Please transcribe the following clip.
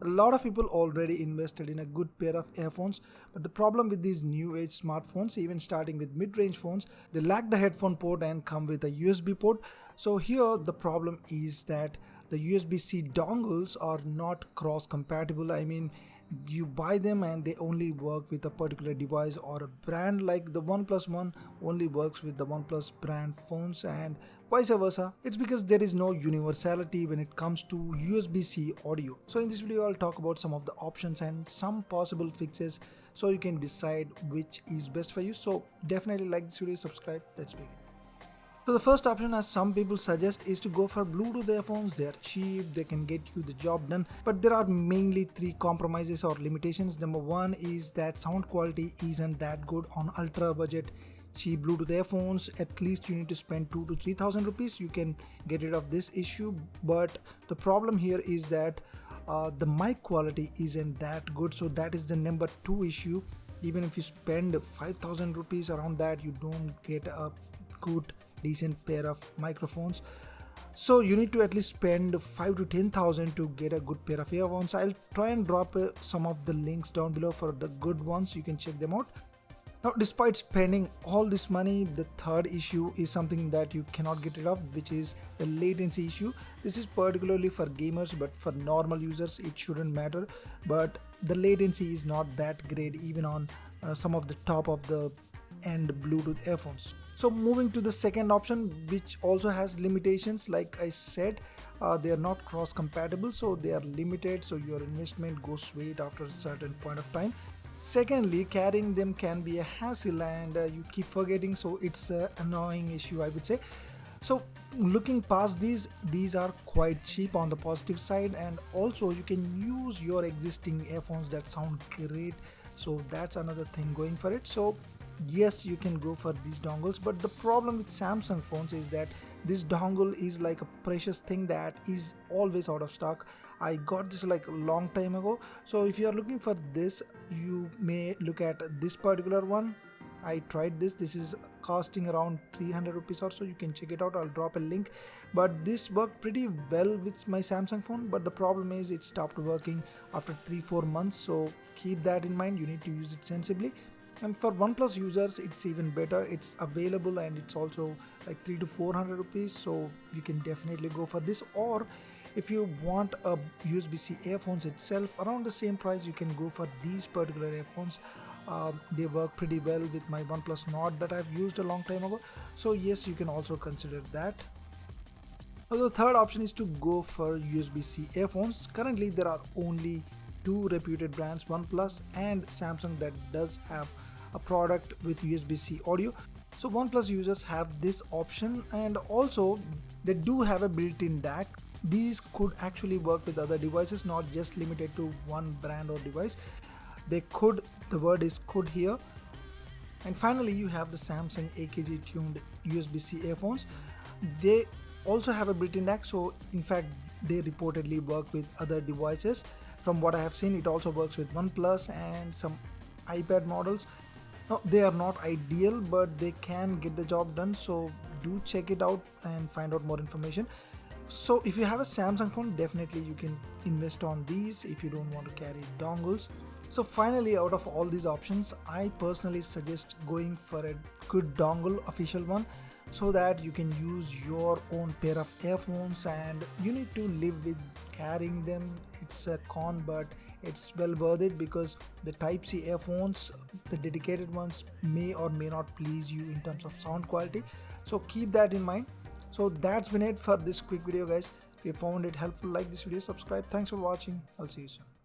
A lot of people already invested in a good pair of earphones, but the problem with these new age smartphones, even starting with mid-range phones, they lack the headphone port and come with a USB port. So here the problem is that the USB-C dongles are not cross compatible. I mean, you buy them and they only work with a particular device or a brand, like the OnePlus One only works with the OnePlus brand phones and vice versa. It's because there is no universality when it comes to USB-C audio. So in this video I'll talk about some of the options and some possible fixes so you can decide which is best for you. So definitely like this video, subscribe, let's begin. So the first option, as some people suggest, is to go for Bluetooth earphones. They are cheap, they can get you the job done, but there are mainly three compromises or limitations. Number one is that sound quality isn't that good on ultra budget cheap Bluetooth earphones. At least you need to spend 2,000 to 3,000 rupees. You can get rid of this issue, but the problem here is that the mic quality isn't that good. So that is the number two issue. Even if you spend 5,000 rupees around that, you don't get a good decent pair of microphones. So you need to at least spend 5 to 10,000 to get a good pair of earphones. I'll try and drop some of the links down below for the good ones. You can check them out. Now, despite spending all this money, the third issue is something that you cannot get rid of, which is the latency issue. This is particularly for gamers, but for normal users it shouldn't matter. But the latency is not that great even on some of the top of the end Bluetooth earphones. So moving to the second option, which also has limitations. Like I said, they are not cross compatible, so they are limited, so your investment goes straight after a certain point of time. Secondly, carrying them can be a hassle and you keep forgetting, so it's an annoying issue, I would say. So looking past these are quite cheap on the positive side, and also you can use your existing earphones that sound great, so that's another thing going for it. So yes, you can go for these dongles, but the problem with Samsung phones is that this dongle is like a precious thing that is always out of stock. I got this like a long time ago, so if you are looking for this, you may look at this particular one. I tried this is costing around 300 rupees or so. You can check it out, I'll drop a link. But this worked pretty well with my Samsung phone, but the problem is it stopped working after 3-4 months, so keep that in mind. You need to use it sensibly. And for OnePlus users, it's even better. It's available and it's also like 300 to 400 rupees, so you can definitely go for this. Or if you want a USB-C earphones itself around the same price, you can go for these particular earphones. They work pretty well with my OnePlus Nord that I've used a long time ago, so yes, you can also consider that. Now, the third option is to go for USB-C earphones. Currently there are only two reputed brands, OnePlus and Samsung, that does have a product with USB-C audio. So OnePlus users have this option, and also they do have a built-in DAC. These could actually work with other devices, not just limited to one brand or device. They could, the word is could here. And finally you have the Samsung AKG tuned USB-C earphones. They also have a built-in DAC, so in fact they reportedly work with other devices. From what I have seen, it also works with OnePlus and some iPad models. Now, they are not ideal, but they can get the job done, so do check it out and find out more information. So if you have a Samsung phone, definitely you can invest on these if you don't want to carry dongles. So finally, out of all these options, I personally suggest going for a good dongle official one, so that you can use your own pair of earphones, and you need to live with carrying them. It's a con, but it's well worth it, because the Type-C earphones, the dedicated ones, may or may not please you in terms of sound quality, so keep that in mind. So that's been it for this quick video, guys. If you found it helpful, like this video, subscribe. Thanks for watching. I'll see you soon.